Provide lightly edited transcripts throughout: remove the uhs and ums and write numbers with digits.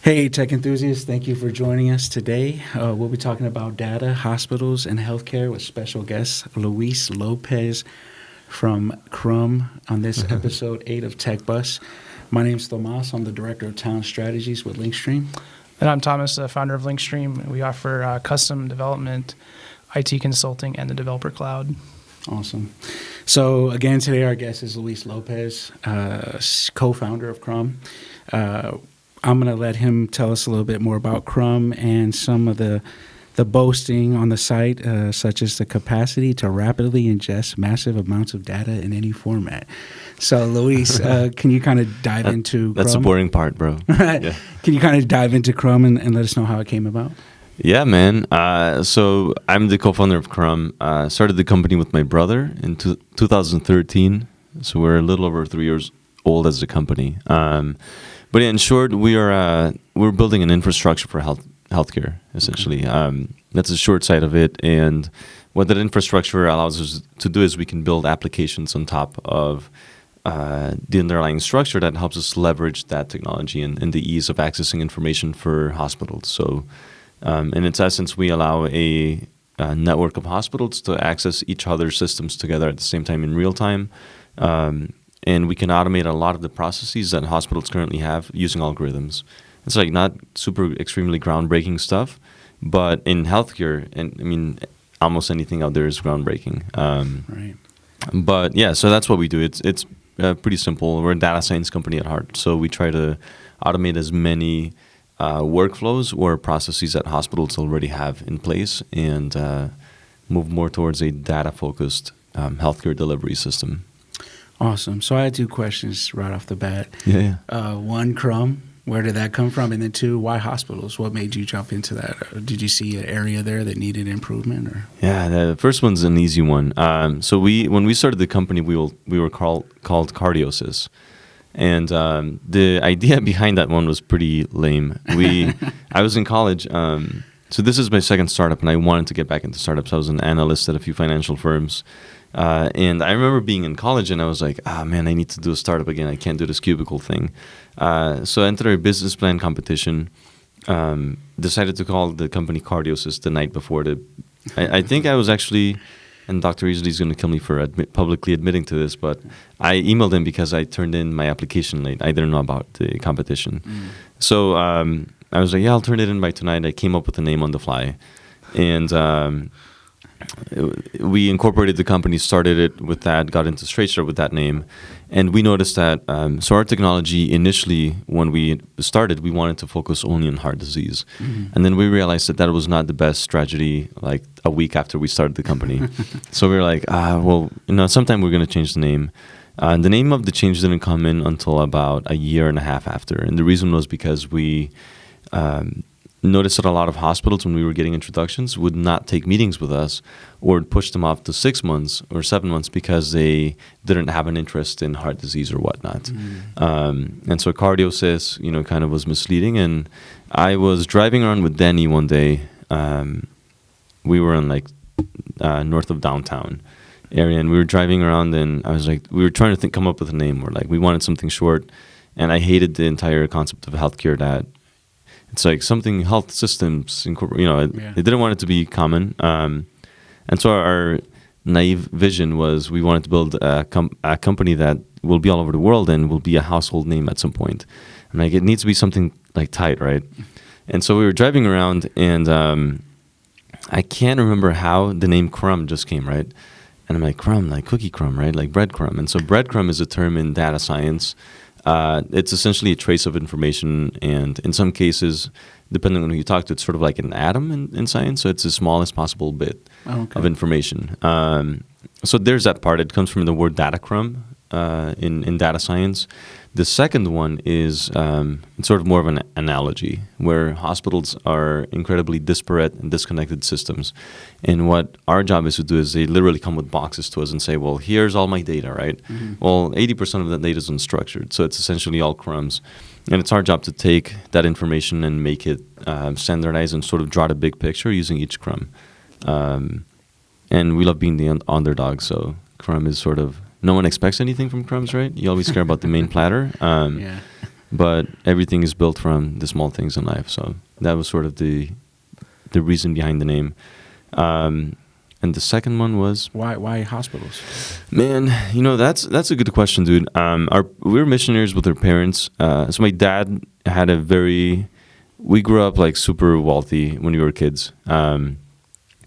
Hey, tech enthusiasts, thank you for joining us today. We'll be talking about data, hospitals, and healthcare with special guest Luis Lopez from Crum on this episode 8 of TechBus. My name is Tomas. I'm the Director of Talent Strategies with Linkstream. And I'm Thomas, the founder of Linkstream. We offer custom development, IT consulting, and the developer cloud. Awesome. So again, today our guest is Luis Lopez, co-founder of Crum. I'm going to let him tell us a little bit more about Crum and some of the boasting on the site, such as the capacity to rapidly ingest massive amounts of data in any format. So, Luis, can you kind of dive into Crum? That's the boring part, bro. Yeah. Can you kind of dive into Crum and let us know how it came about? Yeah, man. So I'm the co-founder of Crum. Started the company with my brother in 2013. So we're a little over 3 years old as a company. But yeah, in short, we're building an infrastructure for healthcare, essentially. Okay. That's the short side of it. And what that infrastructure allows us to do is we can build applications on top of the underlying structure that helps us leverage that technology and the ease of accessing information for hospitals. So in its essence, we allow a network of hospitals to access each other's systems together at the same time in real time. And we can automate a lot of the processes that hospitals currently have using algorithms. It's like not super extremely groundbreaking stuff, but in healthcare, and I mean, almost anything out there is groundbreaking. Right. But yeah, so that's what we do. It's pretty simple. We're a data science company at heart, so we try to automate as many workflows or processes that hospitals already have in place and move more towards a data-focused healthcare delivery system. Awesome. So I had two questions right off the bat. Yeah. One, Crum, where did that come from? And then two, why hospitals? What made you jump into that? Did you see an area there that needed improvement? Or? Yeah, the first one's an easy one. So when we started the company, we were called Cardiosis. And the idea behind that one was pretty lame. I was in college. So this is my second startup, and I wanted to get back into startups. I was an analyst at a few financial firms. And I remember being in college, and I was like, man, I need to do a startup again. I can't do this cubicle thing. So I entered a business plan competition, decided to call the company Cardiosis the night before. I think I was actually, and Dr. Easley's going to kill me for publicly admitting to this, but I emailed him because I turned in my application late. I didn't know about the competition. So I was like, yeah, I'll turn it in by tonight. I came up with a name on the fly. And we incorporated the company, started it with that, got into StraightStart with that name. And we noticed that, so our technology initially, when we started, we wanted to focus only on heart disease. Mm-hmm. And then we realized that was not the best strategy, like a week after we started the company. So we were like, sometime we're going to change the name. The name of the change didn't come in until about a year and a half after. And the reason was because we noticed that a lot of hospitals, when we were getting introductions, would not take meetings with us or push them off to 6 months or 7 months because they didn't have an interest in heart disease or whatnot. And so Cardiosis, kind of was misleading. And I was driving around with Danny one day. We were in north of downtown area, and we were driving around, and I was like, we were trying to come up with a name. We wanted something short, and I hated the entire concept of healthcare that it's like something health systems, they didn't want it to be common. And so our naive vision was we wanted to build a company that will be all over the world and will be a household name at some point. And it needs to be something tight, right? And so we were driving around, and I can't remember how the name Crum just came, right? And I'm like, Crum, like cookie crumb, right? Like breadcrumb. And so breadcrumb is a term in data science. It's essentially a trace of information, and in some cases, depending on who you talk to, it's sort of like an atom in science, so it's the smallest possible bit of information. So there's that part. It comes from the word datacrumb in data science. The second one is it's sort of more of an analogy, where hospitals are incredibly disparate and disconnected systems. And what our job is to do is they literally come with boxes to us and say, well, here's all my data, right? Mm-hmm. Well, 80% of that data is unstructured, so it's essentially all crumbs. And it's our job to take that information and make it standardized and sort of draw the big picture using each crumb. And we love being the underdog, so crumb is sort of, no one expects anything from crumbs, right? You always care about the main platter. Yeah. but everything is built from the small things in life. So that was sort of the reason behind the name. And the second one was, Why hospitals? man, that's a good question, dude. We were missionaries with our parents. So my dad had we grew up like super wealthy when we were kids.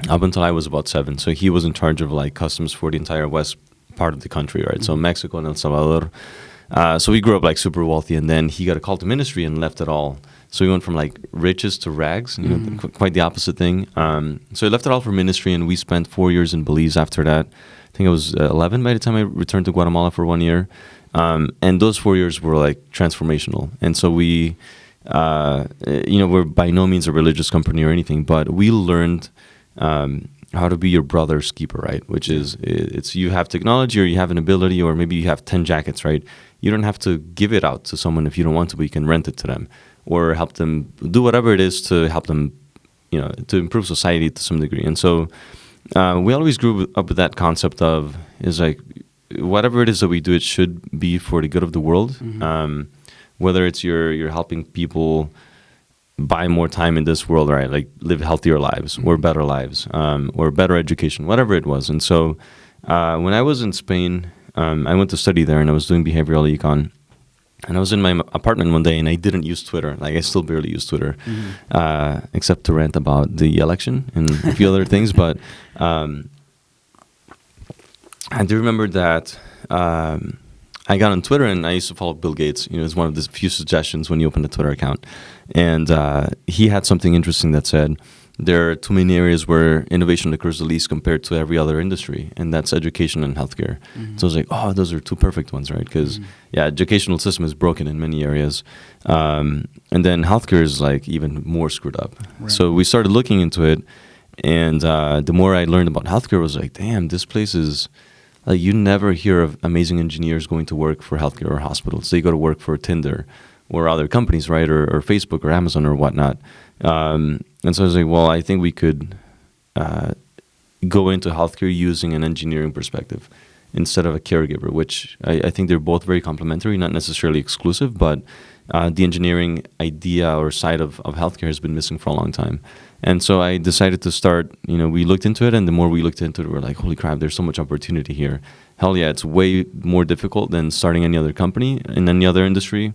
Up until I was about 7. So he was in charge of like customs for the entire west part of the country, right? So Mexico and El Salvador. So we grew up like super wealthy, and then he got a call to ministry and left it all. So we went from like riches to rags, quite the opposite thing. So he left it all for ministry, and we spent 4 years in Belize after that. I think I was 11 by the time I returned to Guatemala for 1 year. And those 4 years were like transformational. And so we're by no means a religious company or anything, but we learned how to be your brother's keeper, right? Which is, it's you have technology or you have an ability or maybe you have 10 jackets, right? You don't have to give it out to someone if you don't want to, but you can rent it to them or help them do whatever it is to help them, to improve society to some degree. And so we always grew up with that concept of, is like, whatever it is that we do, it should be for the good of the world. Whether it's you're helping people buy more time in this world, right? Like live healthier lives or better lives, or better education, whatever it was. And so when I was in Spain, I went to study there and I was doing behavioral econ. And I was in my apartment one day and I didn't use Twitter. Like I still barely use Twitter, except to rant about the election and a few other things. But I do remember that I got on Twitter and I used to follow Bill Gates. It's one of the few suggestions when you open a Twitter account. And he had something interesting that said, there are too many areas where innovation occurs the least compared to every other industry, and that's education and healthcare. So I was like, oh, those are two perfect ones, right? Because, educational system is broken in many areas. And then healthcare is like even more screwed up. Right. So we started looking into it, and the more I learned about healthcare, I was like, damn, this place is... Like you never hear of amazing engineers going to work for healthcare or hospitals. They go to work for Tinder or other companies, right? Or Facebook or Amazon or whatnot. And so I was like, well, I think we could go into healthcare using an engineering perspective instead of a caregiver, which I think they're both very complementary, not necessarily exclusive, but the engineering idea or side of healthcare has been missing for a long time. And so I decided to start, we looked into it, and the more we looked into it, we're like, holy crap, there's so much opportunity here. Hell yeah, it's way more difficult than starting any other company in any other industry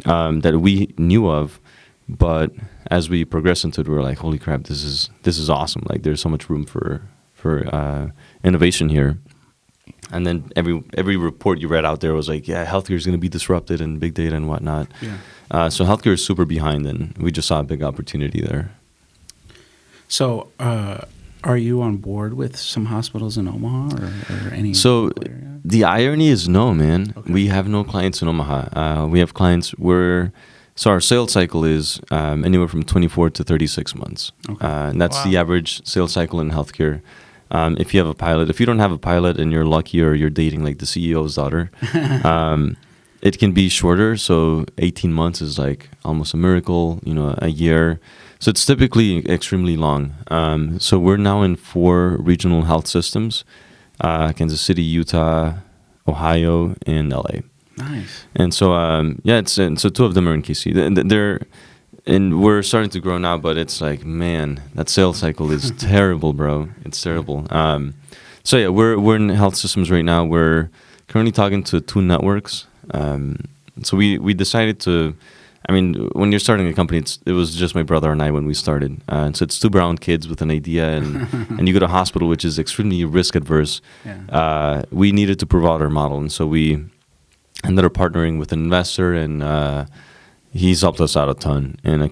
that we knew of. But as we progressed into it, we were like, holy crap, this is awesome. Like there's so much room for innovation here. And then every report you read out there was like, yeah, healthcare is going to be disrupted and big data and whatnot. Yeah. So healthcare is super behind, and we just saw a big opportunity there. So are you on board with some hospitals in Omaha or any? So the irony is no, man. Okay. We have no clients in Omaha. We have clients so our sales cycle is anywhere from 24 to 36 months. Okay. And that's the average sales cycle in healthcare. If you have a pilot, if you don't have a pilot and you're lucky or you're dating like the CEO's daughter, it can be shorter. So 18 months is like almost a miracle, a year. So it's typically extremely long. So we're now in 4 regional health systems, Kansas City, Utah, Ohio, and LA. Nice. And so, so 2 of them are in KC. And we're starting to grow now, but it's like, man, that sales cycle is terrible, bro. It's terrible. So yeah, we're in health systems right now. We're currently talking to 2 networks. So we decided to, when you're starting a company, it was just my brother and I when we started. So it's 2 brown kids with an idea, and you go to a hospital, which is extremely risk adverse. Yeah. We needed to prove out our model, and so we ended up partnering with an investor, and he's helped us out a ton. And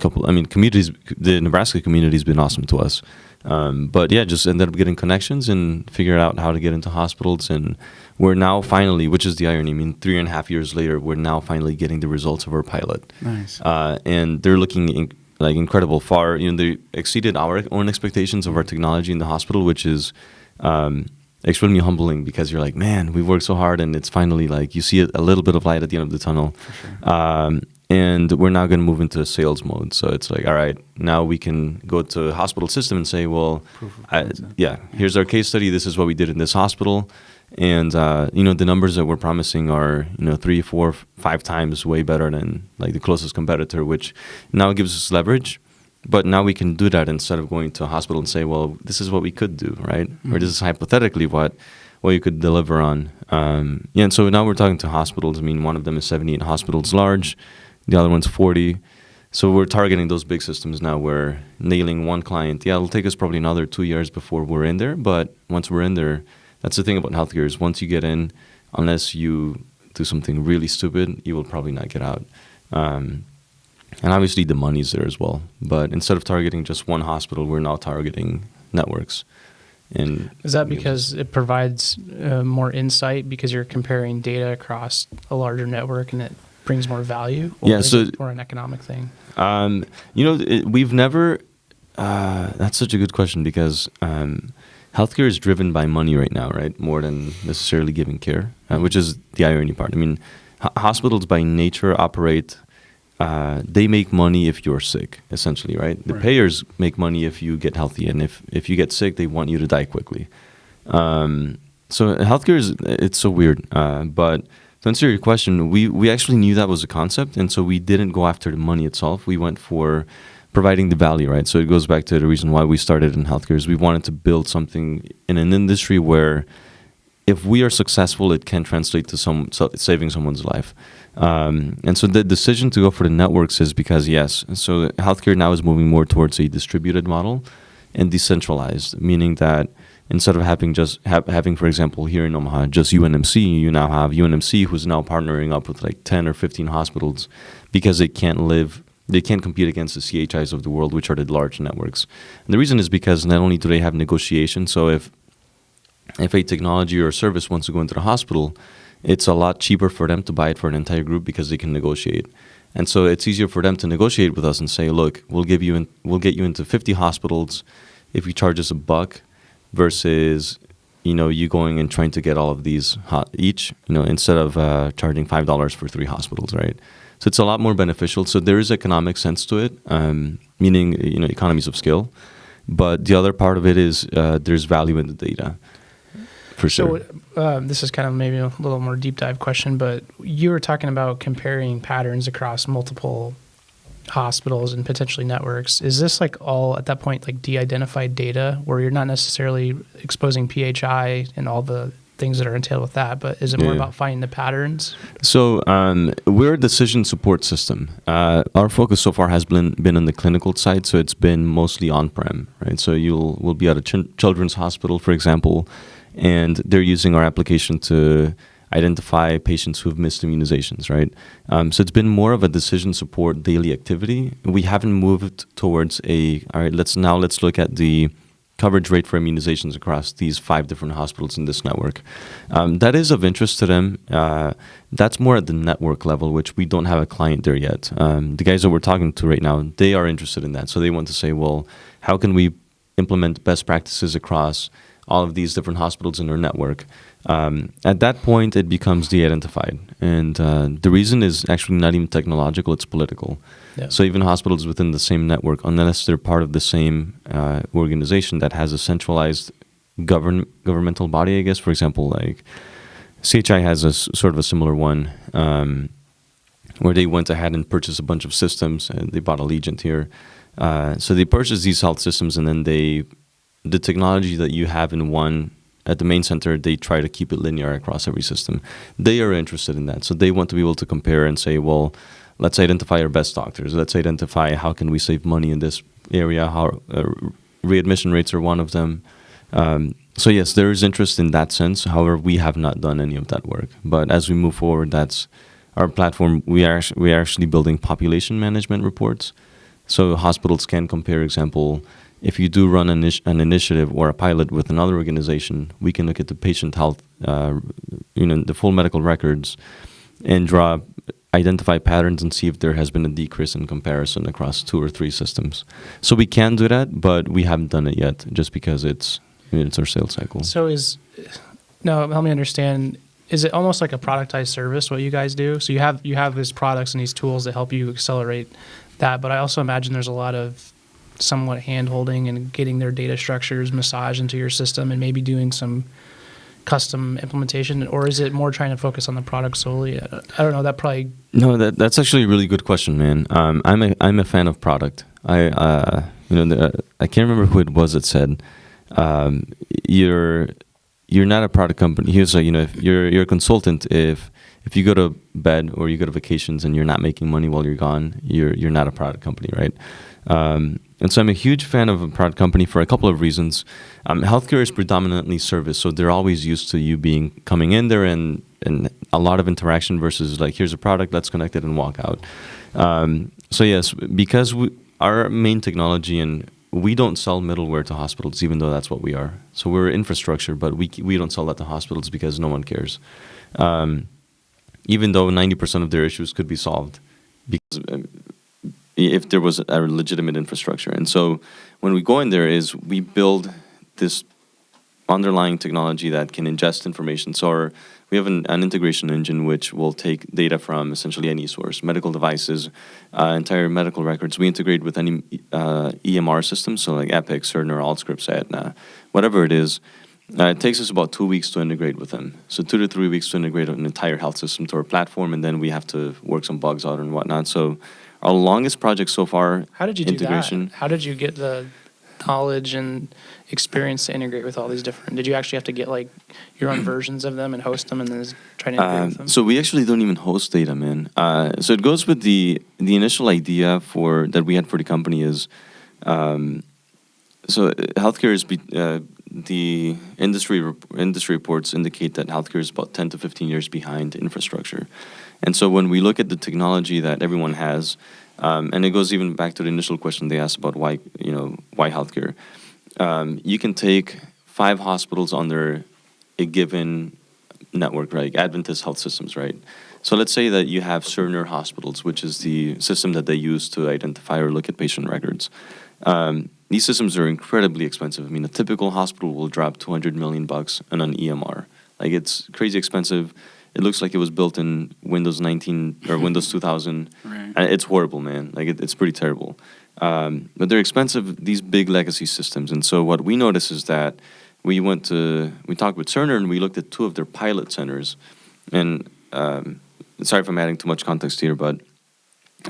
communities, the Nebraska community has been awesome to us. But yeah, just ended up getting connections and figured out how to get into hospitals. And we're now finally, which is the irony, 3.5 years later, we're now finally getting the results of our pilot. Nice. And they're looking incredible. Far, they exceeded our own expectations of our technology in the hospital, which is extremely humbling, because you're like, man, we've worked so hard, and it's finally like you see a little bit of light at the end of the tunnel. For sure. And we're now going to move into sales mode. So it's like, all right, now we can go to a hospital system and say, well, here's our case study. This is what we did in this hospital. And the numbers that we're promising are 3, 4, 5 times way better than like the closest competitor, which now gives us leverage. But now we can do that instead of going to a hospital and say, well, this is what we could do, right? Or this is hypothetically what you could deliver on. And so now we're talking to hospitals. I mean, one of them is 78 hospitals large, the other one's 40. So we're targeting those big systems now. We're nailing one client. Yeah, it'll take us probably another 2 years before we're in there. But once we're in there, that's the thing about healthcare is once you get in, unless you do something really stupid, you will probably not get out. And obviously the money's there as well. But instead of targeting just one hospital, we're now targeting networks. And is that because it provides more insight because you're comparing data across a larger network and it brings more value? Or is it more an economic thing? We've never. That's such a good question because healthcare is driven by money right now, right? More than necessarily giving care, which is the irony part. I mean, hospitals by nature operate. They make money if you're sick, essentially, right? The payers make money if you get healthy, and if you get sick, they want you to die quickly. So healthcare it's so weird. But to answer your question, we actually knew that was a concept, and so we didn't go after the money itself. We went for providing the value, right? So it goes back to the reason why we started in healthcare is we wanted to build something in an industry where if we are successful, it can translate to saving someone's life. And so the decision to go for the networks is because, yes, so healthcare now is moving more towards a distributed model and decentralized, meaning that instead of having having, for example, here in Omaha, just UNMC, you now have UNMC who's now partnering up with like 10 or 15 hospitals because they can't compete against the CHIs of the world, which are the large networks. And the reason is because not only do they have negotiation, so if a technology or a service wants to go into the hospital, it's a lot cheaper for them to buy it for an entire group because they can negotiate. And so it's easier for them to negotiate with us and say, look, we'll get you into 50 hospitals if you charge us $1 versus, you going and trying to get all of these each, instead of charging $5 for 3 hospitals, right? So it's a lot more beneficial. So there is economic sense to it, meaning, economies of scale. But the other part of it is there's value in the data. For sure. So this is kind of maybe a little more deep dive question, but you were talking about comparing patterns across multiple hospitals and potentially networks. Is this like all at that point like de-identified data where you're not necessarily exposing PHI and all the things that are entailed with that, but is it more about finding the patterns? So we're a decision support system. Our focus so far has been on the clinical side, so it's been mostly on-prem, right? So we'll be at a children's hospital, for example, and they're using our application to identify patients who've missed immunizations, right? So it's been more of a decision support daily activity. We haven't moved towards all right, let's look at the coverage rate for immunizations across these 5 different hospitals in this network. That is of interest to them. That's more at the network level, which we don't have a client there yet. The guys that we're talking to right now, they are interested in that. So they want to say, well, how can we implement best practices across all of these different hospitals in our network? At that point, it becomes de-identified. And the reason is actually not even technological, it's political. Yeah. So even hospitals within the same network, unless they're part of the same organization that has a centralized governmental body, I guess, for example, like CHI has a sort of a similar one where they went ahead and purchased a bunch of systems, and they bought Allegiant here. So they purchased these health systems, and then the technology that you have in one at the main center, they try to keep it linear across every system. They are interested in that. So they want to be able to compare and say, well, let's identify our best doctors. Let's identify how can we save money in this area, how readmission rates are one of them. So yes, there is interest in that sense. However, we have not done any of that work. But as we move forward, that's our platform. We are actually building population management reports. So hospitals can compare, example, if you do run an initiative or a pilot with another organization, we can look at the patient health, the full medical records, and identify patterns and see if there has been a decrease in comparison across 2 or 3 systems. So we can do that, but we haven't done it yet, just because it's our sales cycle. So help me understand. Is it almost like a productized service what you guys do? So you have these products and these tools that help you accelerate that, but I also imagine there's a lot of somewhat hand-holding and getting their data structures massaged into your system and maybe doing some custom implementation, or is it more trying to focus on the product solely? I don't know. That probably No, that's actually a really good question, man. I'm a fan of product. I can't remember who it was that said, um, you're not a product company. Here's if you're a consultant, if you go to bed or you go to vacations and you're not making money while you're gone, you're not a product company, right? And so I'm a huge fan of a product company for a couple of reasons. Healthcare is predominantly service, so they're always used to you coming in there and a lot of interaction versus like, here's a product, let's connect it and walk out. So yes, because our main technology, and we don't sell middleware to hospitals, even though that's what we are. So we're infrastructure, but we don't sell that to hospitals because no one cares. Even though 90% of their issues could be solved because if there was a legitimate infrastructure. And so when we go in there is we build this underlying technology that can ingest information. So we have an integration engine which will take data from essentially any source, medical devices, entire medical records. We integrate with any EMR system, so like Epic, Cerner, Allscripts, Aetna, whatever it is. It takes us about 2 weeks to integrate with them. So 2 to 3 weeks to integrate an entire health system to our platform, and then we have to work some bugs out and whatnot. So our longest project so far, how did you do that? How did you get the knowledge and experience to integrate with all these different? Did you actually have to get like your own versions of them and host them and then just try to integrate with them? So we actually don't even host data, man. So it goes with the initial idea that we had for the company is, so healthcare is the industry reports indicate that healthcare is about 10 to 15 years behind infrastructure. And so when we look at the technology that everyone has, and it goes even back to the initial question they asked about why healthcare. You can take 5 hospitals under a given network, right? Adventist Health Systems, right? So let's say that you have Cerner Hospitals, which is the system that they use to identify or look at patient records. These systems are incredibly expensive. I mean, a typical hospital will drop $200 million on an EMR. Like, it's crazy expensive. It looks like it was built in Windows 19 or Windows 2000. Right. It's horrible, man. Like, it's pretty terrible. But they're expensive, these big legacy systems. And so what we noticed is that we talked with Cerner and we looked at 2 of their pilot centers. And sorry if I'm adding too much context here, but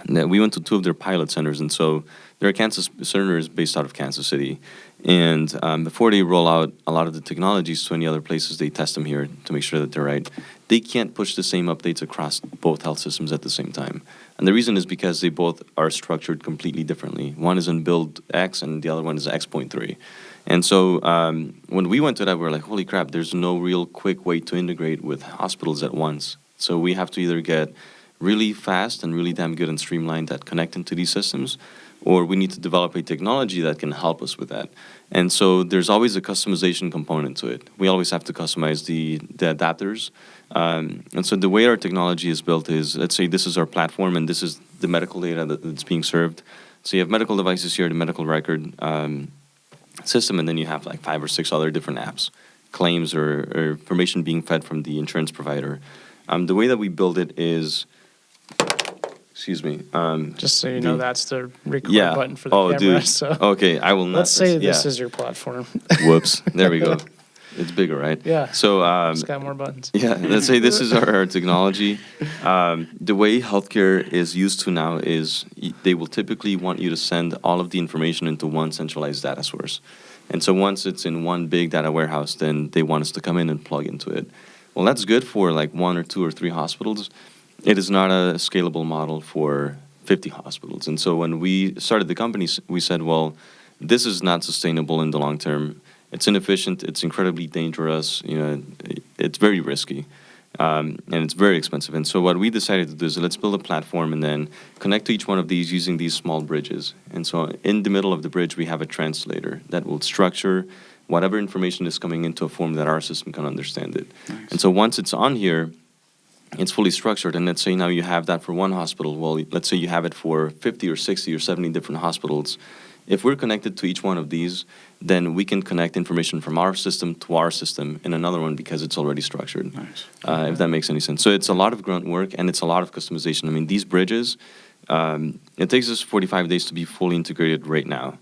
we went to 2 of their pilot centers. And so Cerner is based out of Kansas City. And before they roll out a lot of the technologies to any other places, they test them here to make sure that they're right. They can't push the same updates across both health systems at the same time. And the reason is because they both are structured completely differently. One is in build X and the other one is X.3. And so when we went to that, we were like, holy crap, there's no real quick way to integrate with hospitals at once. So we have to either get really fast and really damn good and streamlined at connecting to these systems, or we need to develop a technology that can help us with that. And so there's always a customization component to it. We always have to customize the adapters. And so the way our technology is built is, let's say this is our platform and this is the medical data that's being served. So you have medical devices here, the medical record system, and then you have like 5 or 6 other different apps, claims or information being fed from the insurance provider. The way that we build it is, excuse me. Just so you know, that's the record button for the camera. Dude. So okay, I will not. let's say this is your platform. Whoops. There we go. It's bigger, right? Yeah. So it's got more buttons. Yeah, let's say this is our technology. The way healthcare is used to now is they will typically want you to send all of the information into one centralized data source. And so once it's in one big data warehouse, then they want us to come in and plug into it. Well, that's good for like 1 or 2 or 3 hospitals. It is not a scalable model for 50 hospitals. And so when we started the company, we said, well, this is not sustainable in the long term. It's inefficient. It's incredibly dangerous. It's very risky, and it's very expensive. And so what we decided to do is let's build a platform and then connect to each one of these using these small bridges. And so in the middle of the bridge, we have a translator that will structure whatever information is coming into a form that our system can understand it. Nice. And so once it's on here, it's fully structured. And let's say now you have that for one hospital. Well, let's say you have it for 50 or 60 or 70 different hospitals. If we're connected to each one of these, then we can connect information from our system to our system in another one because it's already structured. Nice. If that makes any sense. So it's a lot of grunt work and it's a lot of customization. I mean, these bridges, it takes us 45 days to be fully integrated right now.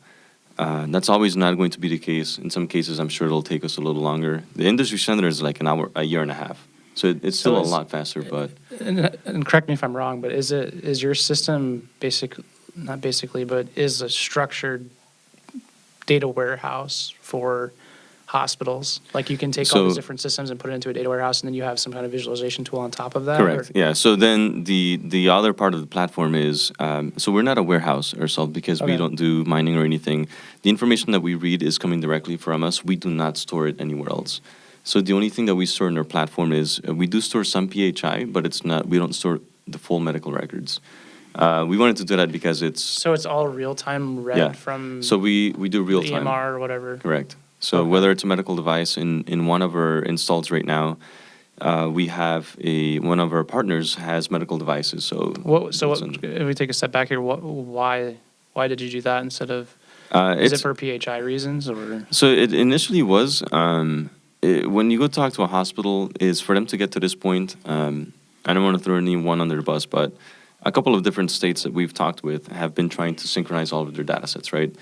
That's always not going to be the case. In some cases, I'm sure it'll take us a little longer. The industry standard is like a year and a half. So it's still a lot faster, but And correct me if I'm wrong, but is your system not basically, but is a structured data warehouse for hospitals? Like you can take all these different systems and put it into a data warehouse, and then you have some kind of visualization tool on top of that? correct. Yeah. So then the other part of the platform is, so we're not a warehouse ourselves because we Okay. don't do mining or anything. The information that we read is coming directly from us. We do not store it anywhere else. So the only thing that we store in our platform is we do store some PHI, but it's not. We don't store the full medical records. We wanted to do that because it's So it's all real-time read Yeah. from so we do real the time. EMR or whatever? Correct. So Okay. whether it's a medical device in one of our installs right now, we have one of our partners has medical devices. So If we take a step back here, why did you do that instead of, is it it's for PHI reasons or? so it initially was when you go talk to a hospital is for them to get to this point. I don't want to throw anyone under the bus, but a couple of different states that we've talked with have been trying to synchronize all of their data sets, right?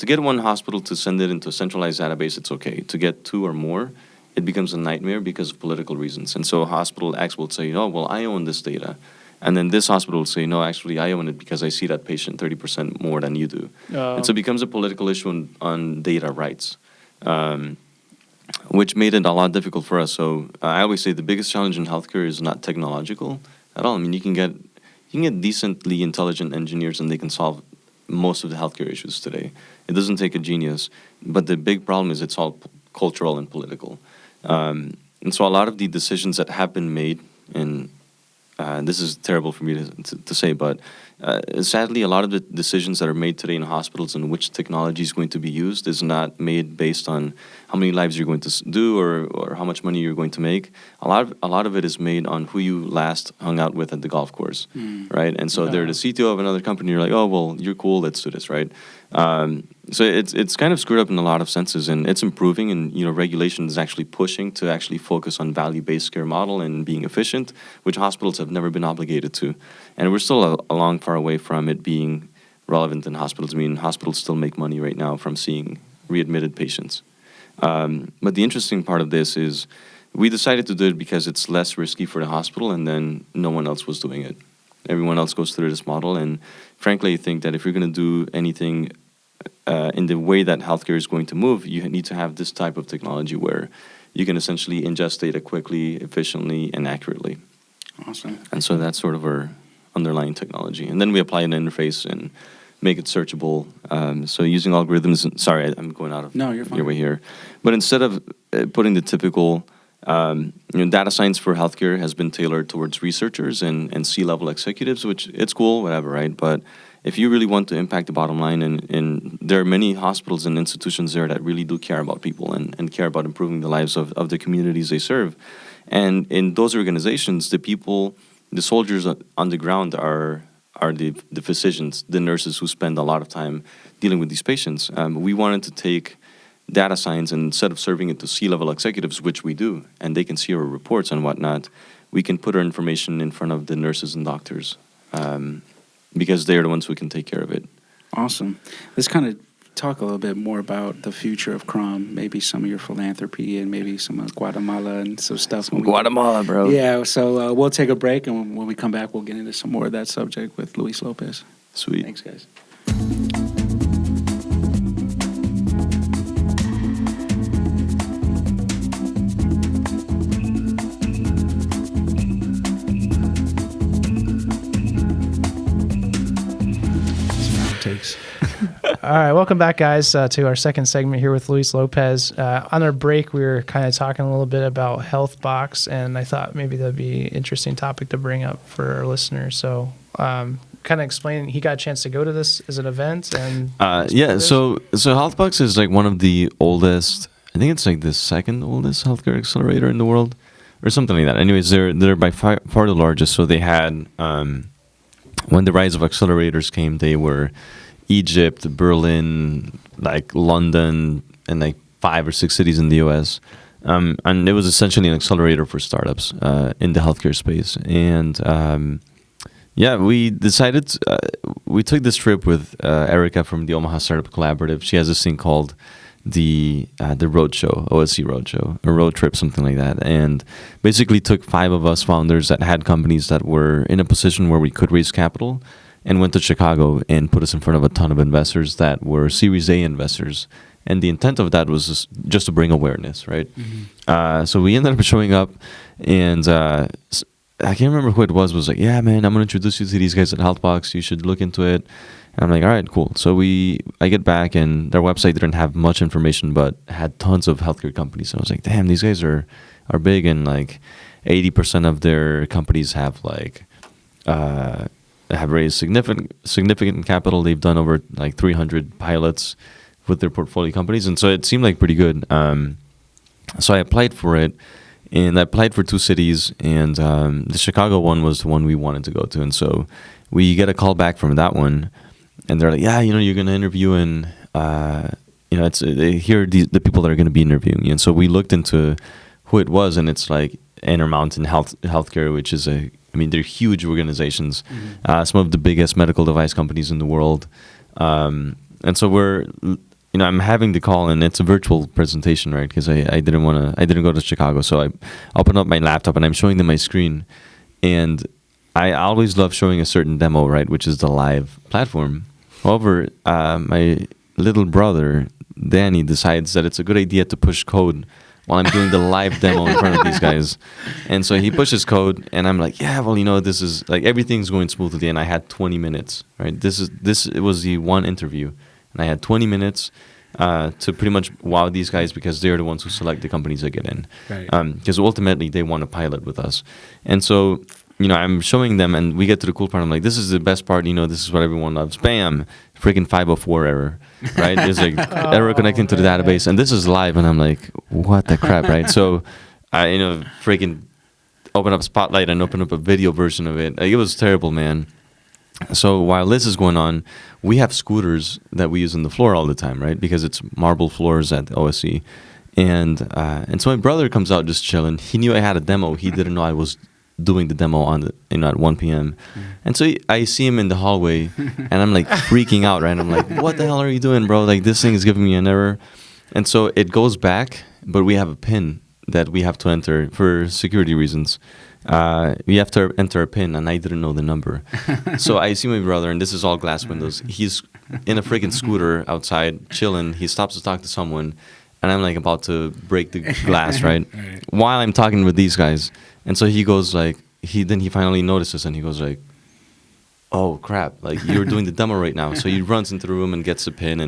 To get one hospital to send it into a centralized database, it's okay. To get two or more, it becomes a nightmare because of political reasons. And so hospital X will say, oh, well, I own this data. And then this hospital will say, no, actually, I own it because I see that patient 30% more than you do. And so it becomes a political issue on data rights, which made it a lot difficult for us. So I always say the biggest challenge in healthcare is not technological at all. I mean, you can get decently intelligent engineers and they can solve most of the healthcare issues today. It doesn't take a genius, but the big problem is it's all cultural and political. And so a lot of the decisions that have been made, and this is terrible for me to say, but sadly, a lot of the decisions that are made today in hospitals and which technology is going to be used is not made based on how many lives you're going to do or how much money you're going to make. A lot of it is made on who you last hung out with at the golf course, right? And so they're the CTO of another company. You're like, oh, well, you're cool. Let's do this, right? So it's kind of screwed up in a lot of senses, and it's improving. And regulation is actually pushing to actually focus on value-based care model and being efficient, which hospitals have never been obligated to. And we're still a long far away from it being relevant in hospitals. I mean, hospitals still make money right now from seeing readmitted patients. But the interesting part of this is we decided to do it because it's less risky for the hospital, and then no one else was doing it. Everyone else goes through this model, and frankly, I think that if you're going to do anything in the way that healthcare is going to move, you need to have this type of technology where you can essentially ingest data quickly, efficiently, and accurately. Awesome. And so that's sort of our underlying technology. And then we apply an interface and make it searchable. So using algorithms, sorry, I'm going out of No, you're fine. your way here. But instead of putting the typical, data science for healthcare has been tailored towards researchers and C-level executives, which it's cool, whatever, right? But if you really want to impact the bottom line, and there are many hospitals and institutions there that really do care about people and care about improving the lives of the communities they serve. And in those organizations, the people, the soldiers on the ground are the physicians, the nurses who spend a lot of time dealing with these patients. We wanted to take data science, and instead of serving it to C-level executives, which we do, and they can see our reports and whatnot, we can put our information in front of the nurses and doctors because they're the ones who can take care of it. Awesome. Let's kind of talk a little bit more about the future of Crom, maybe some of your philanthropy and maybe some of Guatemala and some stuff. Guatemala, bro. Yeah, so we'll take a break, and when we come back, we'll get into some more of that subject with Luis Lopez. Sweet. Thanks, guys. Takes. All right, welcome back, guys, to our second segment here with Luis Lopez. On our break, we were kind of talking a little bit about Health Box, and I thought maybe that'd be an interesting topic to bring up for our listeners. So, kind of explain. He got a chance to go to this as an event, and yeah. So HealthBox is like one of the oldest. I think it's like the second oldest healthcare accelerator in the world, or something like that. Anyways, they're by far the largest. So they had when the rise of accelerators came, they were Egypt, Berlin, like London, and like 5 or 6 cities in the U.S. And it was essentially an accelerator for startups in the healthcare space. And yeah, we decided we took this trip with Erica from the Omaha Startup Collaborative. She has this thing called the Roadshow, OSC Roadshow, a road trip, something like that. And basically took 5 of us founders that had companies that were in a position where we could raise capital, and went to Chicago and put us in front of a ton of investors that were Series A investors. And the intent of that was just to bring awareness, right? So we ended up showing up, and I can't remember who it was like, yeah, man, I'm going to introduce you to these guys at Healthbox. You should look into it. And I'm like, all right, cool. So I get back, and their website didn't have much information, but had tons of healthcare companies. And I was like, damn, these guys are big, and like 80% of their companies have like have raised significant capital. They've done over like 300 pilots with their portfolio companies, and so it seemed like pretty good. So I applied for it, and I applied for 2 cities, and the Chicago one was the one we wanted to go to. And so we get a call back from that one, and they're like, yeah, you're going to interview, and here are the people that are going to be interviewing you. And so we looked into who it was, and it's like Intermountain Healthcare, which is they're huge organizations, some of the biggest medical device companies in the world. And so I'm having the call, and it's a virtual presentation, right? Because I didn't go to Chicago. So I open up my laptop, and I'm showing them my screen. And I always love showing a certain demo, right? Which is the live platform. However, my little brother, Danny, decides that it's a good idea to push code while I'm doing the live demo in front of these guys. And so he pushes code, and I'm like, yeah, well, this is like everything's going smoothly. And I had 20 minutes, right? It was the one interview, and I had 20 minutes to pretty much wow these guys, because they're the ones who select the companies that get in. Right. Because ultimately they want to pilot with us. And so, I'm showing them, and we get to the cool part. I'm like, this is the best part. This is what everyone loves. Bam, freaking 504 error, right? There's like error connecting to the database, and this is live, and I'm like, what the crap, right? So I, freaking open up Spotlight and open up a video version of it. Like, it was terrible, man. So while this is going on, we have scooters that we use on the floor all the time, right? Because it's marble floors at OSC. And so my brother comes out just chilling. He knew I had a demo. He didn't know I was doing the demo at 1 p.m. And so I see him in the hallway, and I'm like freaking out, right? I'm like, what the hell are you doing, bro? Like, this thing is giving me an error. And so it goes back, but we have a PIN that we have to enter for security reasons. We have to enter a PIN, and I didn't know the number. So I see my brother, and this is all glass windows. He's in a freaking scooter outside, chilling. He stops to talk to someone, and I'm like about to break the glass, right? While I'm talking with these guys. And so he goes like, he finally notices, and he goes like, oh crap, like, you're doing the demo right now. So he runs into the room and gets a PIN,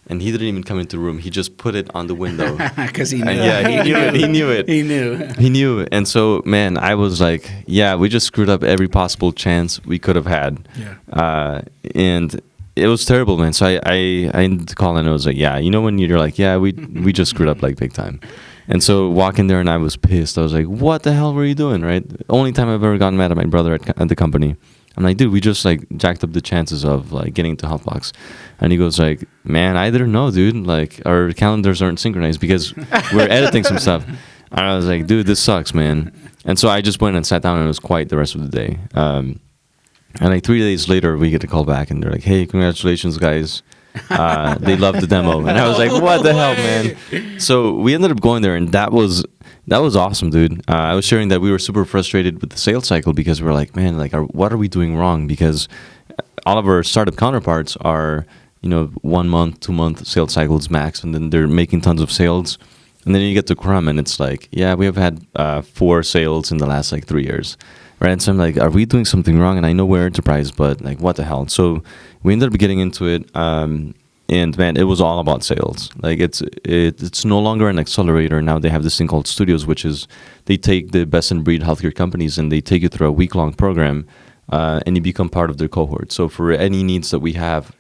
and he didn't even come into the room. He just put it on the window. Because he knew. Yeah, he knew it. He knew it. He knew. And so, man, I was like, yeah, we just screwed up every possible chance we could have had. Yeah. And it was terrible, man. So I ended the call, and I was like, yeah, when you're like, yeah, we just screwed up like big time. And so walking there, and I was pissed. I was like, what the hell were you doing, right? Only time I've ever gotten mad at my brother at the company. I'm like, dude, we just like jacked up the chances of like getting to Healthbox. And he goes like, man, I didn't know, dude. Like, our calendars aren't synchronized because we're editing some stuff. And I was like, dude, this sucks, man. And so I just went and sat down, and it was quiet the rest of the day. And like 3 days later, we get a call back, and they're like, hey, congratulations, guys. They loved the demo. And I was like, what the hell, man? So we ended up going there, and that was awesome, dude. I was sharing that we were super frustrated with the sales cycle, because we're like, man, like, what are we doing wrong? Because all of our startup counterparts are, 1 month, 2 month sales cycles max, and then they're making tons of sales. And then you get to Crum, and it's like, yeah, we have had 4 sales in the last like 3 years. Right, and so I'm like, are we doing something wrong? And I know we're enterprise, but like, what the hell? So we ended up getting into it, and man, it was all about sales. Like, it's no longer an accelerator. Now they have this thing called Studios, which is they take the best in breed healthcare companies, and they take you through a week-long program, and you become part of their cohort. So for any needs that we have,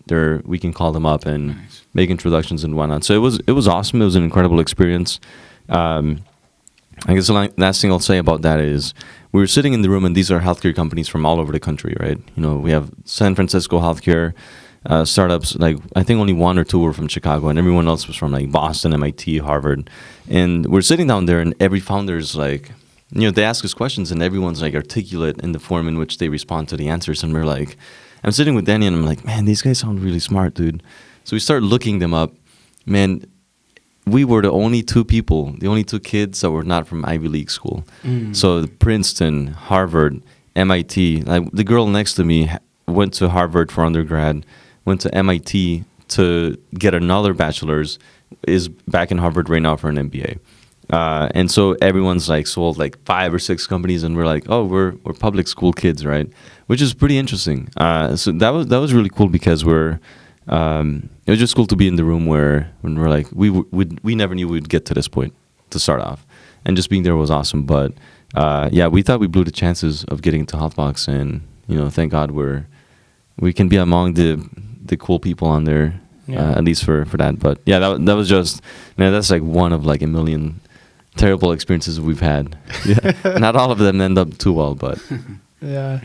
we can call them up and make introductions and whatnot. So it was awesome. It was an incredible experience. I guess the last thing I'll say about that is, we were sitting in the room, and these are healthcare companies from all over the country, right? We have San Francisco healthcare startups. Like, I think only 1 or 2 were from Chicago, and everyone else was from like Boston, MIT, Harvard. And we're sitting down there, and every founder is like, they ask us questions and everyone's like articulate in the form in which they respond to the answers. And we're like, I'm sitting with Danny and I'm like, man, these guys sound really smart, dude. So we start looking them up. Man, we were the only two kids that were not from Ivy League school. So Princeton, Harvard, MIT. Like the girl next to me went to Harvard for undergrad, went to MIT to get another bachelor's, is back in Harvard right now for an MBA. And so everyone's like sold like 5 or 6 companies, and we're like, oh, we're public school kids, right? Which is pretty interesting. So that was really cool because it was just cool to be in the room when we're like we never knew we'd get to this point to start off, and just being there was awesome. But we thought we blew the chances of getting to Hotbox, and thank God we can be among the cool people on there, at least for that. But yeah, that was just, man, that's like one of like a million terrible experiences we've had. Yeah. Not all of them end up too well, but Yeah,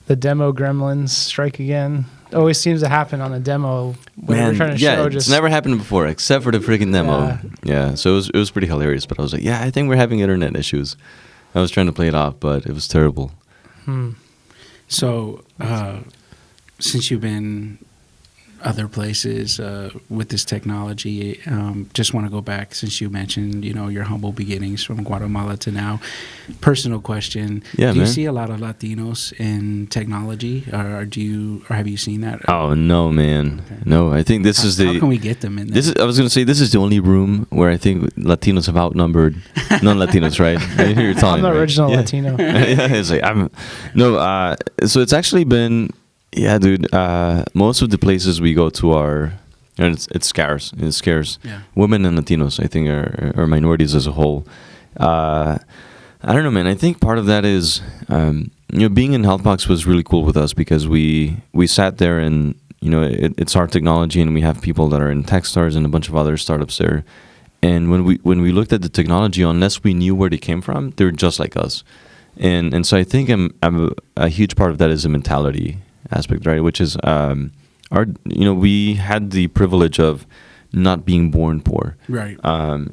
the demo gremlins strike again. Always seems to happen on a demo when we're trying to show. It's never happened before except for the freaking demo. Yeah, so it was pretty hilarious. But I was like, I think we're having internet issues. I was trying to play it off, but it was terrible. So, since you've been other places with this technology, just want to go back, since you mentioned your humble beginnings from Guatemala to now. Personal question: do you see a lot of Latinos in technology, or have you seen that? Oh no, man, okay. No. I think this is the. How can we get them in there? I was going to say this is the only room where I think Latinos have outnumbered non-Latinos, right? I hear you're telling I'm the original Latino. Yeah, it's like so it's actually been. Yeah, dude. Most of the places we go to are, and it's scarce. It's scarce. Yeah. Women and Latinos, I think, are minorities as a whole. I don't know, man. I think part of that is, being in Healthbox was really cool with us because we sat there and it's our technology, and we have people that are in Techstars and a bunch of other startups there. And when we looked at the technology, unless we knew where they came from, they're just like us. And so I think a huge part of that is the mentality aspect, right? Which is we had the privilege of not being born poor, right?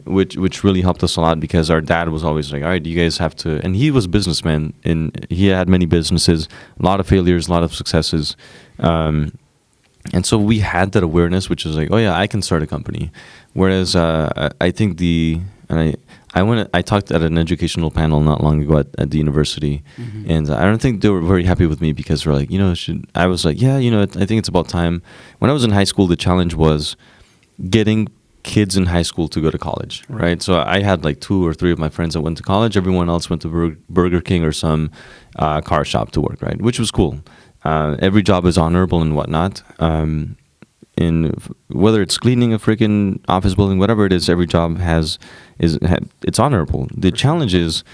Which really helped us a lot because our dad was always like, all right, you guys have to, and he was a businessman and he had many businesses, a lot of failures, a lot of successes, and so we had that awareness, which is like, oh yeah, I can start a company. Whereas I think I talked at an educational panel not long ago at the university, and I don't think they were very happy with me because they're like, I was like, I think it's about time. When I was in high school, the challenge was getting kids in high school to go to college, right? So I had like 2 or 3 of my friends that went to college. Everyone else went to Burger King or some car shop to work, right? Which was cool. Every job is honorable and whatnot. In whether it's cleaning a freaking office building, whatever it is, every job it's honorable. The challenge is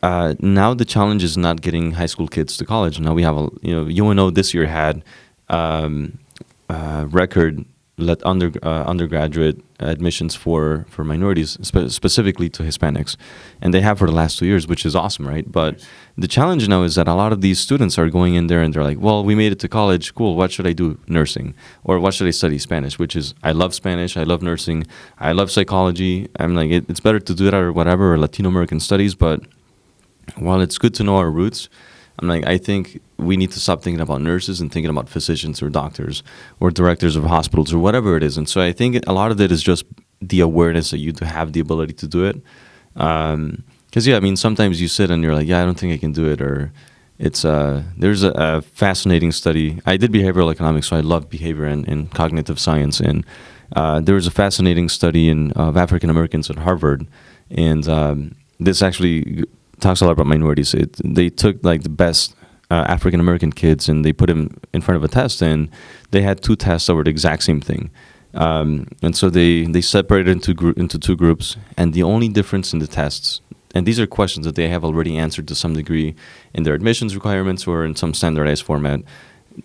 now the challenge is not getting high school kids to college. Now we have UNO this year had record undergraduate admissions for minorities, specifically to Hispanics, and they have for the last 2 years, which is awesome, right? But the challenge now is that a lot of these students are going in there and they're like, well, we made it to college, cool, what should I do? Nursing. Or what should I study? Spanish, which is, I love Spanish, I love nursing, I love psychology. I'm like, it's better to do that or whatever, or Latino American studies, but while it's good to know our roots, I'm like, I think we need to stop thinking about nurses and thinking about physicians or doctors or directors of hospitals or whatever it is. And so I think a lot of it is just the awareness that you have the ability to do it. Because, sometimes you sit and you're like, I don't think I can do it. Or it's there's a fascinating study. I did behavioral economics, so I love behavior and cognitive science. And there was a fascinating study of African Americans at Harvard. And this actually talks a lot about minorities. They took like the best African American kids and they put them in front of a test, and they had 2 tests that were the exact same thing. And so they separated into 2 groups, and the only difference in the tests, and these are questions that they have already answered to some degree in their admissions requirements or in some standardized format.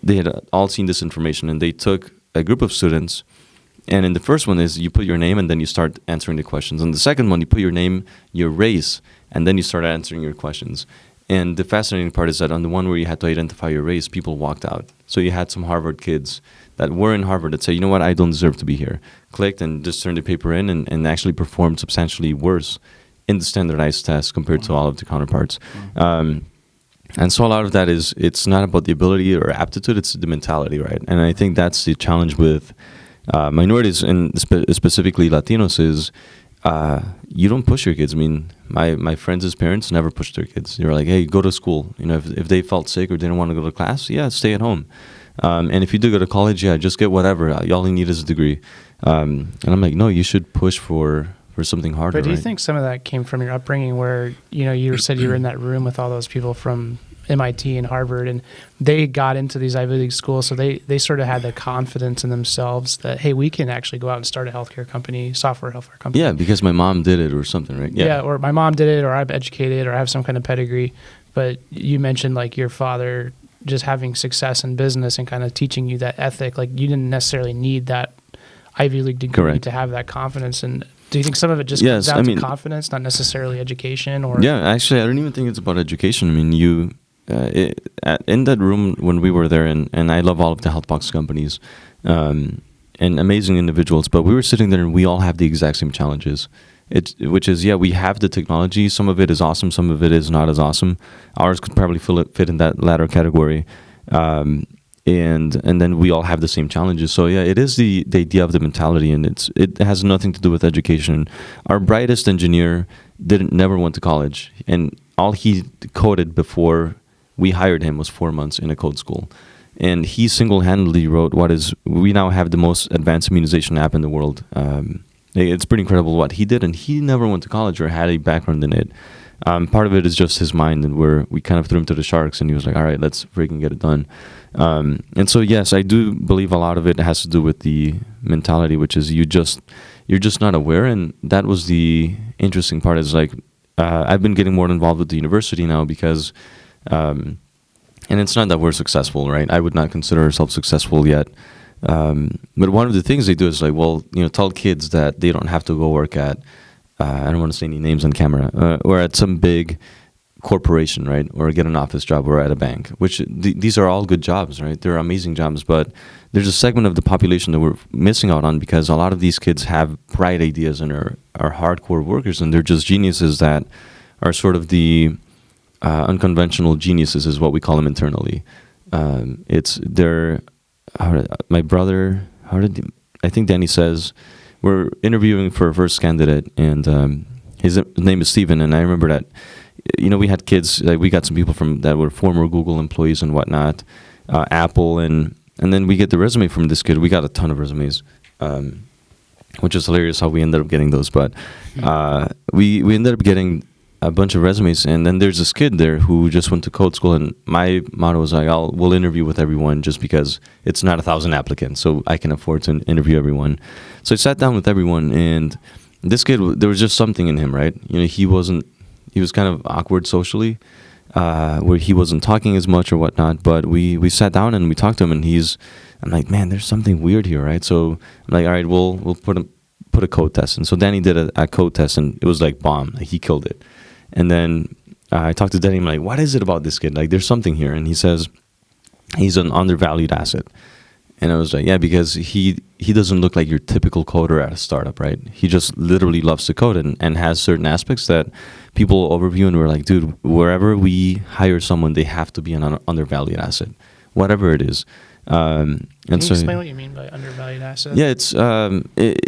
They had all seen this information, and they took a group of students, and in the first one is you put your name and then you start answering the questions. And the second one, you put your name, your race, and then you start answering your questions. And the fascinating part is that on the one where you had to identify your race, people walked out. So you had some Harvard kids that were in Harvard that say, you know what, I don't deserve to be here. Clicked and just turned the paper in and actually performed substantially worse in the standardized test compared to all of the counterparts. And so a lot of that is, it's not about the ability or aptitude, it's the mentality, right? And I think that's the challenge with minorities, and specifically Latinos, is you don't push your kids. I mean, my friends' parents never pushed their kids. They were like, hey, go to school. You know, if they felt sick or didn't want to go to class, yeah, stay at home. And if you do go to college, yeah, just get whatever. All you need is a degree. And I'm like, no, you should push for something harder. But do you right? think some of that came from your upbringing where, you know, you said you were in that room with all those people from MIT and Harvard, and they got into these Ivy League schools, so they sort of had the confidence in themselves that, hey, we can actually go out and start a healthcare company, software healthcare company. Yeah, because my mom did it or something, right? Yeah, or my mom did it, or I'm educated, or I have some kind of pedigree. But you mentioned like your father just having success in business and kind of teaching you that ethic. Like you didn't necessarily need that Ivy League degree Correct. to have that confidence. And do you think some of it just comes down to confidence, not necessarily education? Or yeah, actually, I don't even think it's about education. I mean, in that room when we were there, and I love all of the health box companies, and amazing individuals, but we were sitting there and we all have the exact same challenges. Which is, we have the technology. Some of it is awesome, some of it is not as awesome. Ours could probably fit in that latter category. And then we all have the same challenges. So yeah, it is the idea of the mentality, and it has nothing to do with education. Our brightest engineer never went to college, and all he coded before we hired him was 4 months in a code school. And he single-handedly wrote we now have the most advanced immunization app in the world. It's pretty incredible what he did, and he never went to college or had a background in it. Part of it is just his mind, and we kind of threw him to the sharks, and he was like, all right, let's freaking get it done. And so, yes, I do believe a lot of it has to do with the mentality, which is you're just not aware. And that was the interesting part, is like, I've been getting more involved with the university now because, and it's not that we're successful, right? I would not consider ourselves successful yet. But one of the things they do is like, well, tell kids that they don't have to go work at, I don't want to say any names on camera, or at some big corporation, right? Or get an office job or at a bank, which these are all good jobs, right? They're amazing jobs, but there's a segment of the population that we're missing out on because a lot of these kids have bright ideas and are hardcore workers, and they're just geniuses that are sort of the unconventional geniuses is what we call them internally. My brother, I think Danny says, we're interviewing for a first candidate, and his name is Steven, and I remember that, we had kids, like we got some people that were former Google employees and whatnot, Apple, and then we get the resume from this kid. We got a ton of resumes, which is hilarious how we ended up getting those, but we ended up getting a bunch of resumes, and then there's this kid there who just went to code school, and my motto was like, we'll interview with everyone just because it's not 1,000 applicants, so I can afford to interview everyone. So I sat down with everyone, and this kid, there was just something in him, right? He was kind of awkward socially, where he wasn't talking as much or whatnot, but we sat down and we talked to him, and I'm like, man, there's something weird here, right? So I'm like, all right, we'll put a code test. And so Danny did a code test, and it was like bomb. Like, he killed it. And then I talked to Danny. I'm like, what is it about this kid? Like, there's something here. And he says he's an undervalued asset. And I was like, yeah, because he doesn't look like your typical coder at a startup, right? He just literally loves to code and has certain aspects that people overview, and we're like, dude, wherever we hire someone, they have to be an undervalued asset, whatever it is. Can you explain what you mean by undervalued asset? Yeah, it's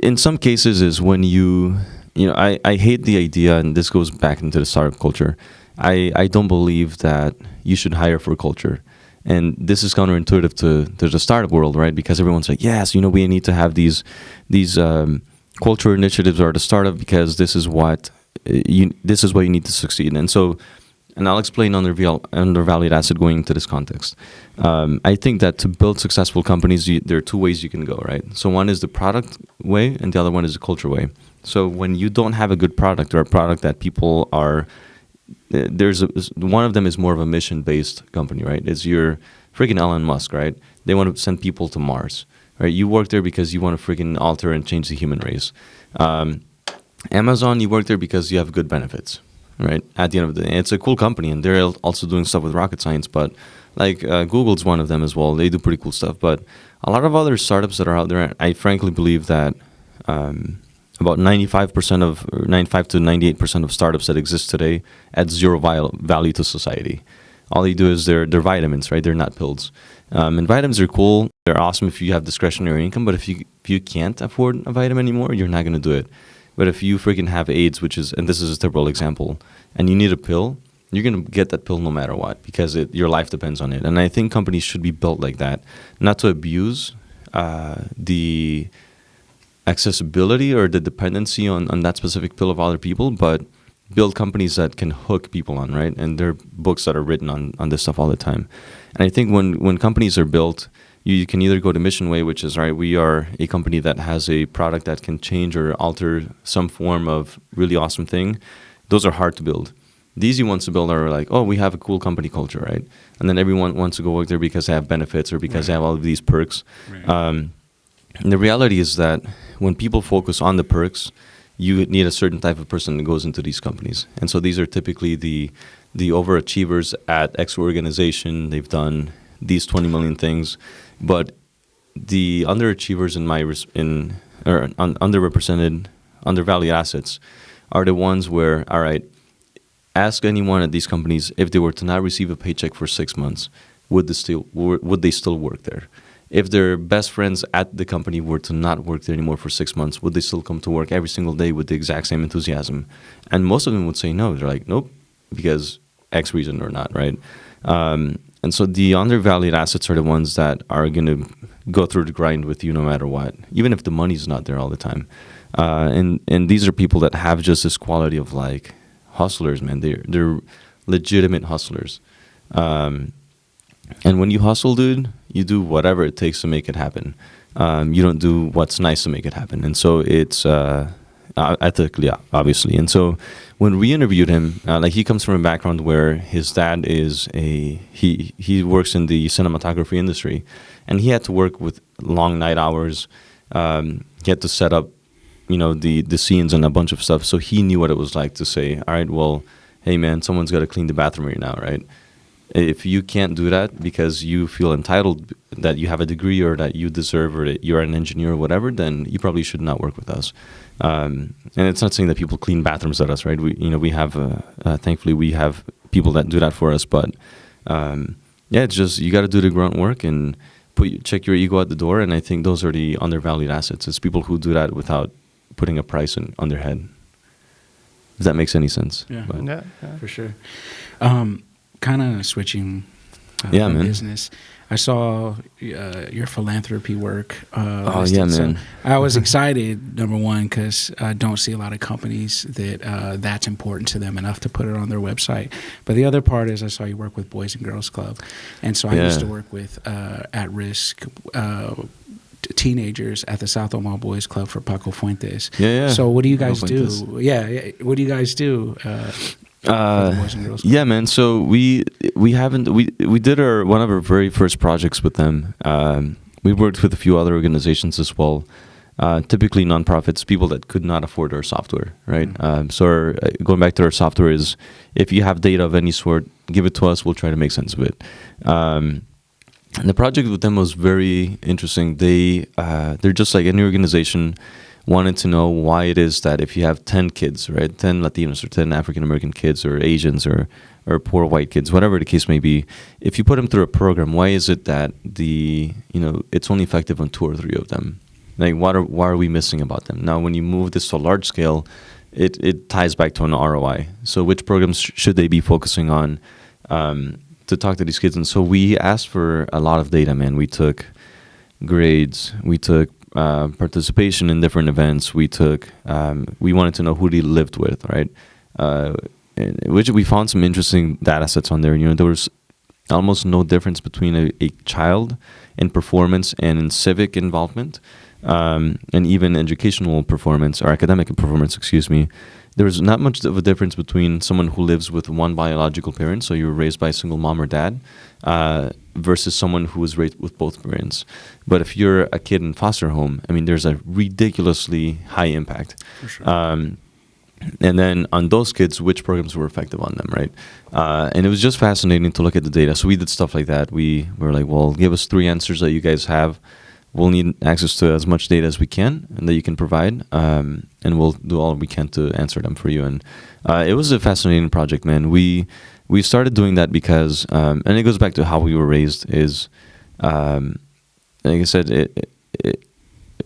in some cases is when I hate the idea, and this goes back into the startup culture. I don't believe that you should hire for culture. And this is counterintuitive to the startup world, right? Because everyone's like, yes, we need to have these culture initiatives or the startup because this is what you need to succeed. And I'll explain undervalued asset going into this context. I think that to build successful companies, there are two ways you can go, right? So one is the product way, and the other one is the culture way. So when you don't have a good product or a product that people are, one of them is more of a mission-based company, right? It's your freaking Elon Musk, right? They want to send people to Mars, right? You work there because you want to freaking alter and change the human race. Amazon, you work there because you have good benefits, right? At the end of the day, it's a cool company, and they're also doing stuff with rocket science, but like Google's one of them as well. They do pretty cool stuff, but a lot of other startups that are out there, I frankly believe that about 95% of, or 95 to 98% of startups that exist today add zero value to society. All they do is they're vitamins, right? They're not pills. And vitamins are cool. They're awesome if you have discretionary income, but if you can't afford a vitamin anymore, you're not going to do it. But if you freaking have AIDS, and this is a typical example, and you need a pill, you're going to get that pill no matter what, because your life depends on it. And I think companies should be built like that, not to abuse the accessibility or the dependency on that specific pill of other people, but build companies that can hook people on, right? And there are books that are written on this stuff all the time. And I think when companies are built, you can either go to Mission Way, which is, right, we are a company that has a product that can change or alter some form of really awesome thing. Those are hard to build. The easy ones to build are like, oh, we have a cool company culture, right? And then everyone wants to go work there because they have benefits or because they have all of these perks. Right. And the reality is that when people focus on the perks, you need a certain type of person that goes into these companies. And so these are typically the overachievers at X organization. They've done these 20 million things. But the underachievers underrepresented, undervalued assets are the ones where, all right, ask anyone at these companies, if they were to not receive a paycheck for 6 months, would they still work there? If their best friends at the company were to not work there anymore for 6 months, would they still come to work every single day with the exact same enthusiasm? And most of them would say no. They're like, nope, because X reason or not, right? And so the undervalued assets are the ones that are going to go through the grind with you no matter what, even if the money's not there all the time. And these are people that have just this quality of like hustlers, man. They're legitimate hustlers. And when you hustle, dude, you do whatever it takes to make it happen. You don't do what's nice to make it happen. And so it's ethically, obviously. And so when we interviewed him, like he comes from a background where his dad is he works in the cinematography industry, and he had to work with long night hours. He had to set up, the scenes and a bunch of stuff. So he knew what it was like to say, all right, well, hey man, someone's got to clean the bathroom right now, right? If you can't do that because you feel entitled that you have a degree or that you deserve or that you're an engineer or whatever, then you probably should not work with us. And it's not saying that people clean bathrooms at us, right? We have, thankfully, we have people that do that for us. But it's just you got to do the grunt work and check your ego at the door. And I think those are the undervalued assets. It's people who do that without putting a price on their head. If that makes any sense. Yeah, yeah. For sure. Kind of switching from business. I saw your philanthropy work. Man. So I was excited, number one, because I don't see a lot of companies that that's important to them enough to put it on their website. But the other part is I saw you work with Boys and Girls Club. And so I used to work with at-risk teenagers at the South Omaha Boys Club for Paco Fuentes. Yeah. So what do you guys do? Yeah. What do you guys do? Yeah, man. So we did one of our very first projects with them. We worked with a few other organizations as well. Typically nonprofits, people that could not afford our software, right? So going back to our software is, if you have data of any sort, give it to us. We'll try to make sense of it. And the project with them was very interesting. They're just like any organization, wanted to know why it is that if you have 10 kids, right, 10 Latinos or 10 African-American kids or Asians or poor white kids, whatever the case may be, if you put them through a program, why is it that it's only effective on 2 or 3 of them? Like, why are we missing about them? Now, when you move this to a large scale, it ties back to an ROI. So which programs should they be focusing on to talk to these kids? And so we asked for a lot of data, man. We took grades, we took participation in different events. We wanted to know who they lived with, right? Which we found some interesting data sets on there. There was almost no difference between a child in performance and in civic involvement, and even educational performance or academic performance, There was not much of a difference between someone who lives with one biological parent, so you were raised by a single mom or dad, versus someone who was raised with both parents. But if you're a kid in foster home, there's a ridiculously high impact. For sure. And then on those kids, which programs were effective on them, right? And it was just fascinating to look at the data. So we did stuff like that. We were like, well, give us 3 answers that you guys have. we'll need access to as much data as we can and that you can provide, and we'll do all we can to answer them for you. And it was a fascinating project, man. We started doing that because, and it goes back to how we were raised. Is like I said,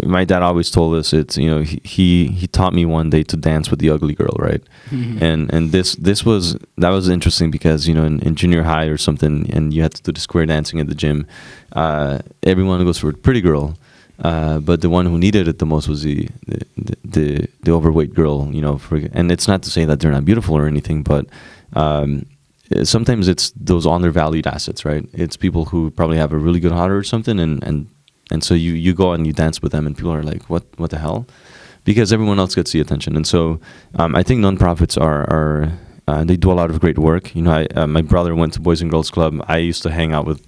my dad always told us it's he taught me one day to dance with the ugly girl, right? And that was interesting because in junior high or something, and you had to do the square dancing at the gym. Everyone goes for a pretty girl, but the one who needed it the most was the overweight girl. And it's not to say that they're not beautiful or anything, but sometimes it's those undervalued assets, right? It's people who probably have a really good heart or something, and so you go and you dance with them, and people are like, what the hell? Because everyone else gets the attention. And so I think nonprofits are they do a lot of great work. My brother went to Boys and Girls Club. I used to hang out with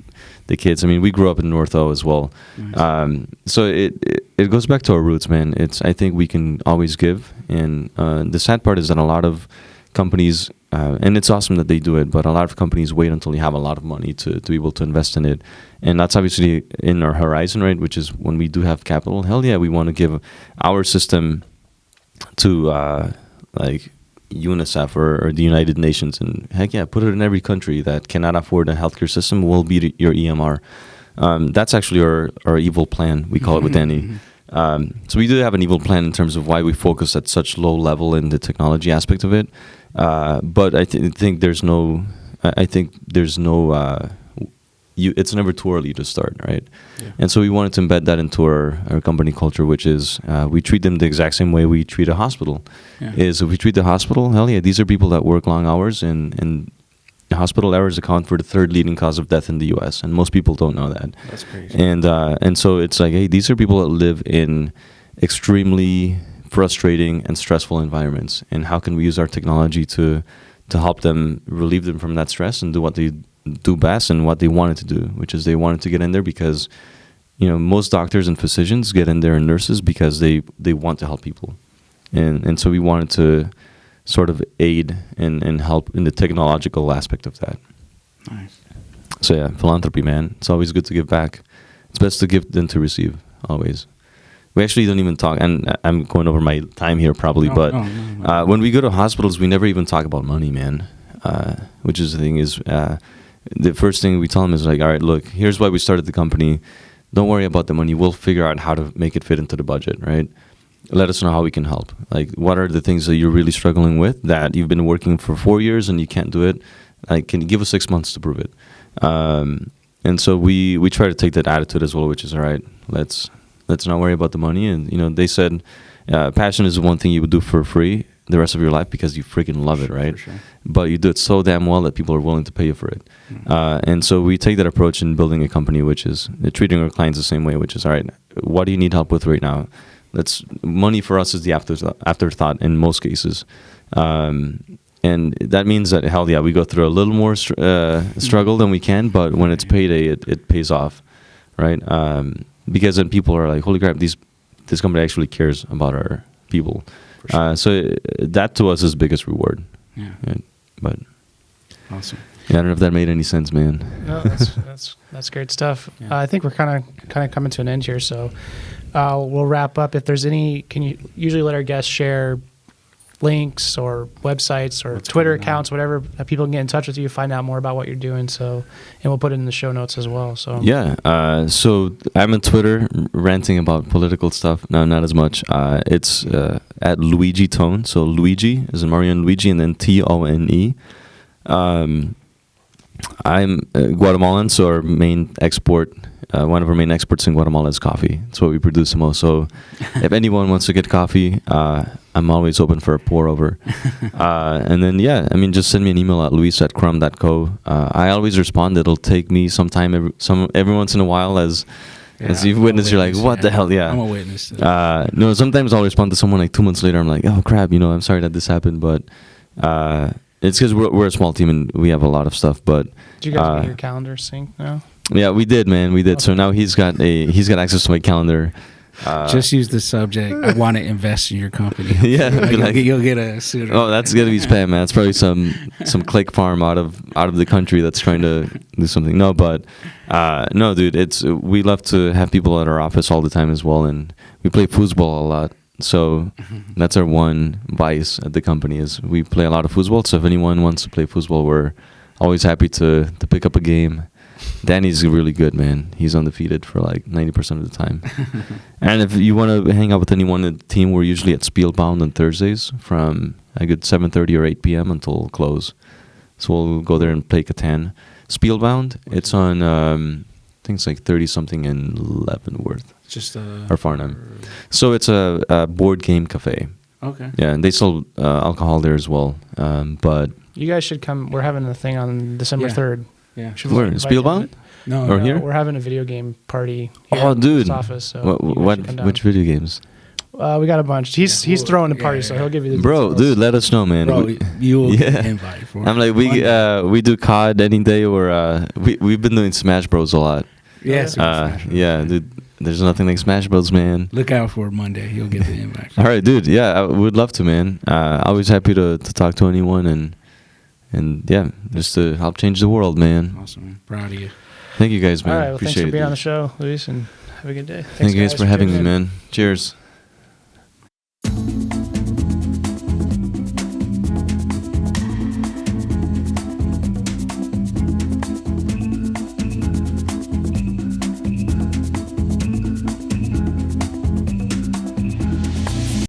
the kids. I mean, we grew up in North O as well. Nice. So it goes back to our roots, man. I think we can always give. And the sad part is that a lot of companies, and it's awesome that they do it, but a lot of companies wait until you have a lot of money to be able to invest in it. And that's obviously in our horizon, right? Which is when we do have capital, hell yeah, we want to give our system to like UNICEF or the United Nations, and heck yeah, put it in every country that cannot afford a healthcare system will be your EMR. That's actually our evil plan, we call it with Danny. So we do have an evil plan in terms of why we focus at such low level in the technology aspect of it. But I think there's no, it's never too early to start, right? Yeah. And so we wanted to embed that into our company culture, which is we treat them the exact same way we treat a hospital. Yeah. Is if we treat the hospital, hell yeah, these are people that work long hours, and hospital errors account for the third leading cause of death in the U.S., and most people don't know that. That's crazy. And so it's like, hey, these are people that live in extremely frustrating and stressful environments, and how can we use our technology to help them, relieve them from that stress, and do what they do best and what they wanted to do, which is they wanted to get in there because most doctors and physicians get in there, and nurses, because they want to help people, and so we wanted to sort of aid and help in the technological aspect of that. Nice. So yeah, philanthropy, man. It's always good to give back. It's best to give than to receive, always. We actually don't even talk, and I'm going over my time here probably, but when we go to hospitals, we never even talk about money, man. Which is the thing is, the first thing we tell them is like, all right, look, here's why we started the company. Don't worry about the money. We'll figure out how to make it fit into the budget, right? Let us know how we can help. Like, what are the things that you're really struggling with that you've been working for 4 years and you can't do it? Like, can you give us 6 months to prove it? And so we try to take that attitude as well, which is, all right, let's not worry about the money. And, they said passion is the one thing you would do for free the rest of your life because you freaking love it, right? Sure. But you do it so damn well that people are willing to pay you for it. Mm-hmm. And so we take that approach in building a company, which is treating our clients the same way, which is, all right, what do you need help with right now? Money for us is the afterthought in most cases. And that means that, hell yeah, we go through a little more struggle than we can, but when it's payday, it pays off, right? Because then people are like, holy crap, this company actually cares about our people. Sure. So that to us is the biggest reward. Yeah. Right? But awesome. Yeah, I don't know if that made any sense, man. No, that's great stuff. Yeah. I think we're kind of coming to an end here, so we'll wrap up. If there's any, can you usually let our guests share links or websites or Twitter accounts, whatever, that people can get in touch with you, find out more about what you're doing. So, and we'll put it in the show notes as well. So yeah, so I'm on Twitter ranting about political stuff. No, not as much. It's at Luigi Tone. So Luigi is in Mario and Luigi, and then Tone. I'm Guatemalan, so our main export. One of our main exports in Guatemala is coffee. That's what we produce the most. So if anyone wants to get coffee, I'm always open for a pour over. And then, yeah, I mean, just send me an email at luis@crum.co. I always respond. It'll take me some time every once in a while as you've witnessed, you're like, what the hell? Yeah. I'm a witness. No, sometimes I'll respond to someone like 2 months later. I'm like, oh, crap, I'm sorry that this happened. But it's because we're a small team and we have a lot of stuff. But do you guys get your calendar sync now? Yeah, we did, man. We did. Okay. So now he's got access to my calendar. Just use the subject. I want to invest in your company. Yeah, Like, be like, you'll get a suit. oh, that's gonna be spam, man. That's probably some click farm out of the country that's trying to do something. No, but no, dude, we love to have people at our office all the time as well, and we play foosball a lot. So that's our one vice at the company is we play a lot of foosball. So if anyone wants to play foosball, we're always happy to pick up a game. Danny's really good, man. He's undefeated for like 90% of the time. And if you want to hang out with anyone in the team, we're usually at Spielbound on Thursdays from a good 7:30 or 8 p.m. until close. So we'll go there and play Catan. Spielbound, it's on, I think it's like 30-something in Leavenworth Just or Farnham. So it's a board game cafe. Okay. Yeah, and they sell alcohol there as well. But You guys should come. We're having a thing on December Yeah. 3rd. Yeah. Should we where? invite Spielbound? No. Or No, here? we're having a video game party here Oh, in dude. this office. So What? you guys should come down. Which video games? We got a bunch. He's Yeah, throwing a yeah, party, yeah, so yeah. he'll give you the Bro, details. dude, let us know, man. Bro, you will get an Yeah. invite for I'm it. like Monday. we do COD any day, or we've been doing Smash Bros a lot. Yes. Yeah, dude. There's nothing like Smash Bros, man. Look out for it Monday. You'll get the invite. All right, dude. Yeah, I would love to, man. Always happy to talk to anyone and yeah, just to help change the world, man. Awesome, man. Proud of you. Thank you guys, man. All right. Well, thanks Appreciate for it. being on dude. the show, Luis, and have a good day. Thank you guys for having me, tuning in. man. Cheers.